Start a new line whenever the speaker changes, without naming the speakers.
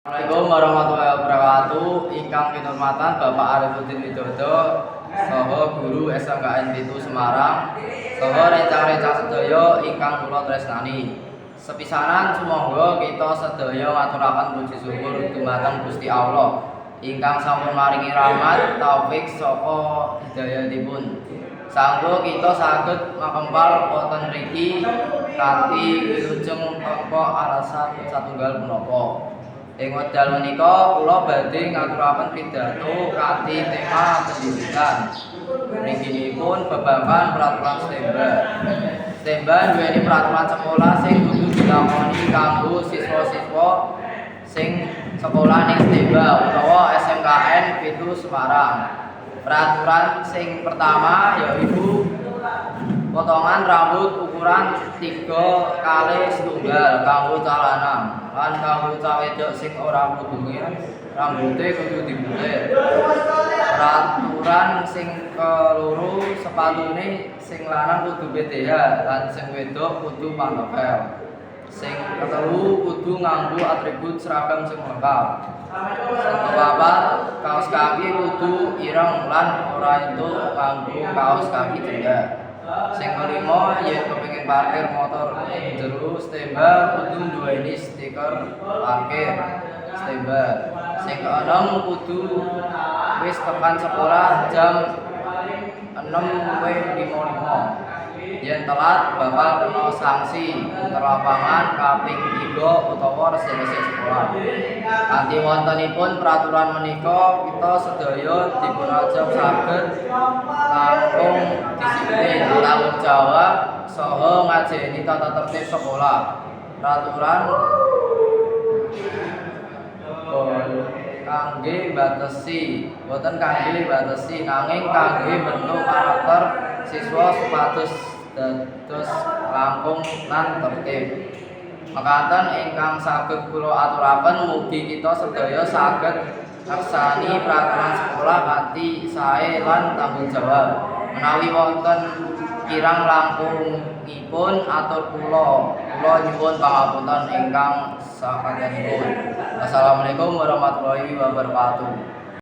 Assalamualaikum warahmatullahi wabarakatuh. Ingkang kinurmatan Bapak Arifuddin Widodo saha guru SMKN 7 Semarang saha rencang-rencang sedaya ingkang kula tresnani. Sepisanan sumangga kita sedaya ngaturaken puji syukur dumateng Gusti Allah ingkang sampun maringi rahmat taufik saka hidayahipun. Sanggo kita saged makempal wonten mriki kanthi wilujeng tanpa alasan satunggal menapa. Ing wekdal menika kula badhe ngaturaken pidato kanthi tema pendidikan. Mrikipun babagan peraturan STEMBA. STEMBA duweni peraturan sekolah sing kudu dilakoni kanggo siswa-siswa sing sekolah ning STEMBA utawa SMKN 7 Semarang. Peraturan sing pertama yaitu potongan rambut ukuran 3 kali setunggal kanggo cah lanang lan kanggo cah wedok sing ora kudungan rambuté kudu dibulir. Peraturan sing keloro sepatune sing lanang kudu BTH lan sing wedok kudu pantofel. Sing ketelu kudu nganggo atribut seragam sing lengkap. Sing kepapat kaos kaki kudu ireng lan ora entuk nganggo kaos kaki jendhak. Sing kelima yen kepengin parkir motor ing jero STEMBA kudu nduweni stiker parkir STEMBA. Sing keenem kudu wis tekan sekolah jam 6.55. Yen telat bakal kena sanksi muter lapangan kaping 3 utawa resik-resik sekolah. Kanthi wontenipun peraturan menika kita sedaya dipunajab saged langkung disiplin, tanggung jawab saha ngajeni tata tertib sekolah. Peraturan kangge batesi, boten kangge batesi nanging kangge bentuk karakter siswa supados dados langkung lan tertib. Mekaten ingkang saged kula aturaken mugi kita sedaya saged laksani peraturan sekolah kanthi sae lan tanggung jawab. Menawi wonten kirang langkungipun atur kula nyuwun pangapunten ingkang sakedhipun. Assalamualaikum warahmatullahi wabarakatuh.